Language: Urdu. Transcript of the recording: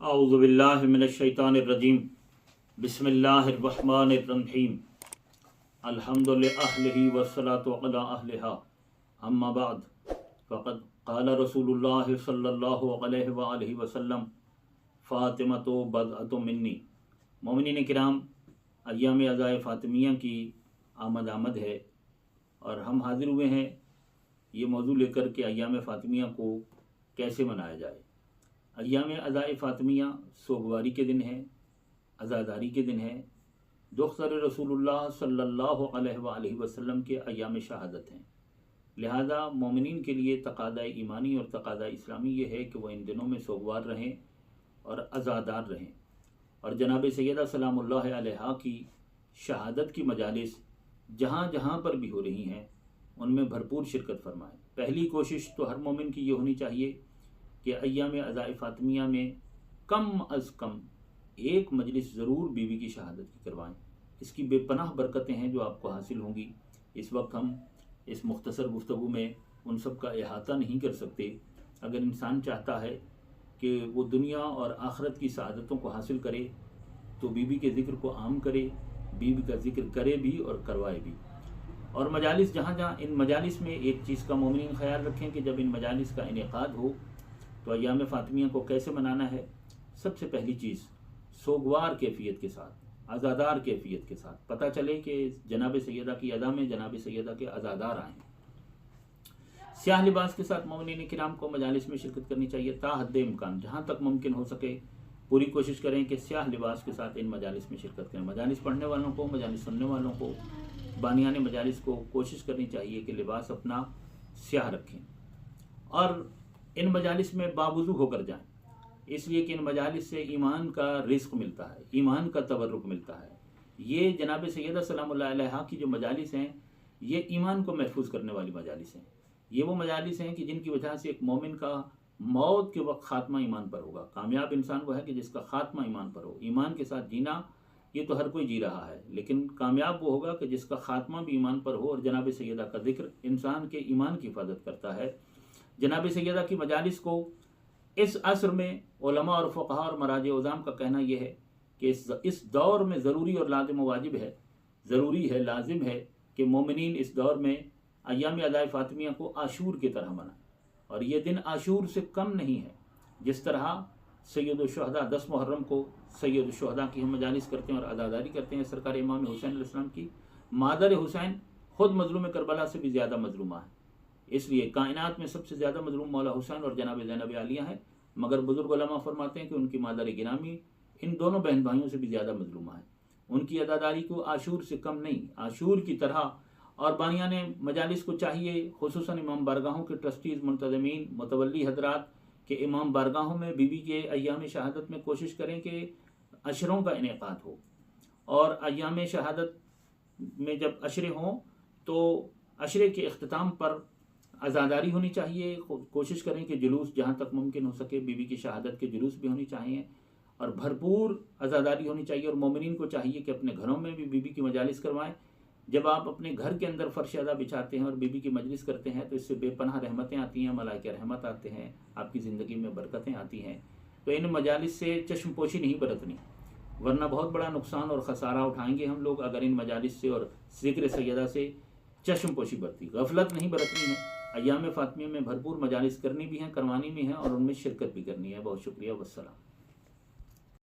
اعوذ باللہ من الشیطان الرجیم بسم اللہ الرحمن الرحیم الحمد للہ والصلاة علی اہلہا اما بعد فقد قال رسول اللہ صلی اللہ علیہ وآلہ وسلم فاطمۃ بضعۃ منی۔ مومنین کرام، ایام عزائے فاطمیہ کی آمد ہے اور ہم حاضر ہوئے ہیں یہ موضوع لے کر کہ ایام فاطمیہ کو کیسے منایا جائے۔ ایام عزائے فاطمیہ سوگواری کے دن ہے، عزاداری کے دن ہے، دختر رسول اللہ صلی اللہ علیہ وآلہ وسلم کے ایام شہادت ہیں۔ لہذا مومنین کے لیے تقاضۂ ایمانی اور تقاضۂ اسلامی یہ ہے کہ وہ ان دنوں میں سوگوار رہیں اور عزادار رہیں، اور جناب سیدہ سلام اللہ علیہا کی شہادت کی مجالس جہاں جہاں پر بھی ہو رہی ہیں ان میں بھرپور شرکت فرمائیں۔ پہلی کوشش تو ہر مومن کی یہ ہونی چاہیے کہ ایام عزائے فاطمیہ میں کم از کم ایک مجلس ضرور بیوی کی شہادت کی کروائیں۔ اس کی بے پناہ برکتیں ہیں جو آپ کو حاصل ہوں گی۔ اس وقت ہم اس مختصر گفتگو میں ان سب کا احاطہ نہیں کر سکتے۔ اگر انسان چاہتا ہے کہ وہ دنیا اور آخرت کی سعادتوں کو حاصل کرے تو بیوی کے ذکر کو عام کرے، بیوی کا ذکر کرے بھی اور کروائے بھی۔ اور مجالس جہاں جہاں ان مجالس میں ایک چیز کا مومنین خیال رکھیں کہ جب ان مجالس کا انعقاد ہو تو ایام فاطمیہ کو کیسے منانا ہے۔ سب سے پہلی چیز سوگوار کیفیت کے ساتھ، عزادار کیفیت کے ساتھ، پتہ چلے کہ جناب سیدہ کی ادا میں جناب سیدہ کے عزادار آئیں۔ سیاہ لباس کے ساتھ مومنین کرام کو مجالس میں شرکت کرنی چاہیے۔ تا حد امکان جہاں تک ممکن ہو سکے پوری کوشش کریں کہ سیاہ لباس کے ساتھ ان مجالس میں شرکت کریں۔ مجالس پڑھنے والوں کو، مجالس سننے والوں کو، بانیان مجالس کو کوشش کرنی چاہیے کہ لباس اپنا سیاہ رکھیں اور ان مجالس میں باوضو ہو کر جائیں، اس لیے کہ ان مجالس سے ایمان کا رزق ملتا ہے، ایمان کا تبرک ملتا ہے۔ یہ جناب سیدہ سلام اللہ علیہا کی جو مجالس ہیں یہ ایمان کو محفوظ کرنے والی مجالس ہیں۔ یہ وہ مجالس ہیں کہ جن کی وجہ سے ایک مومن کا موت کے وقت خاتمہ ایمان پر ہوگا۔ کامیاب انسان وہ ہے کہ جس کا خاتمہ ایمان پر ہو۔ ایمان کے ساتھ جینا یہ تو ہر کوئی جی رہا ہے، لیکن کامیاب وہ ہوگا کہ جس کا خاتمہ بھی ایمان پر ہو۔ اور جناب سیدہ کا ذکر انسان کے ایمان کی حفاظت کرتا ہے۔ جناب سیدہ کی مجالس کو اس عصر میں علماء اور فقہاء اور مراجع عظام کا کہنا یہ ہے کہ اس دور میں ضروری اور لازم و واجب ہے، ضروری ہے، لازم ہے کہ مومنین اس دور میں ایام عزائے فاطمیہ کو عاشور کی طرح منائیں۔ اور یہ دن عاشور سے کم نہیں ہے۔ جس طرح سید الشہداء 10 محرم کو سید الشہداء کی ہم مجالس کرتے ہیں اور عزاداری کرتے ہیں سرکار امام حسین علیہ السلام کی، مادر حسین خود مظلوم کربلا سے بھی زیادہ مظلومہ ہے۔ اس لیے کائنات میں سب سے زیادہ مظلوم مولا حسین اور جناب زینب عالیہ ہیں، مگر بزرگ علماء فرماتے ہیں کہ ان کی مادر گرامی ان دونوں بہن بھائیوں سے بھی زیادہ مظلومہ ہے۔ ان کی عزاداری کو عاشور سے کم نہیں، عاشور کی طرح۔ اور بانیان مجالس کو چاہیے، خصوصاً امام بارگاہوں کے ٹرسٹیز، منتظمین، متولی حضرات، کہ امام بارگاہوں میں بیوی کے ایام شہادت میں کوشش کریں کہ عشروں کا انعقاد ہو۔ اور ایام شہادت میں جب عشرے ہوں تو عشرے کے اختتام پر عزاداری ہونی چاہیے۔ کوشش کریں کہ جلوس جہاں تک ممکن ہو سکے بیوی کی شہادت کے جلوس بھی ہونی چاہیے اور بھرپور عزاداری ہونی چاہیے۔ اور مومنین کو چاہیے کہ اپنے گھروں میں بھی بیوی کی مجالس کروائیں۔ جب آپ اپنے گھر کے اندر فرش ادا بچھاتے ہیں اور بیوی کی مجلس کرتے ہیں تو اس سے بے پناہ رحمتیں آتی ہیں، ملائکہ رحمت آتے ہیں، آپ کی زندگی میں برکتیں آتی ہیں۔ تو ان مجالس سے چشم پوشی نہیں برتنی، ورنہ بہت بڑا نقصان اور خسارہ اٹھائیں گے ہم لوگ اگر ان مجالس سے اور ذکر سیدہ سے چشم پوشی برتی۔ غفلت نہیں برتنی ہے۔ ایام فاطمیہ میں بھرپور مجالس کرنی بھی ہیں، کروانی بھی ہیں اور ان میں شرکت بھی کرنی ہے۔ بہت شکریہ، والسلام۔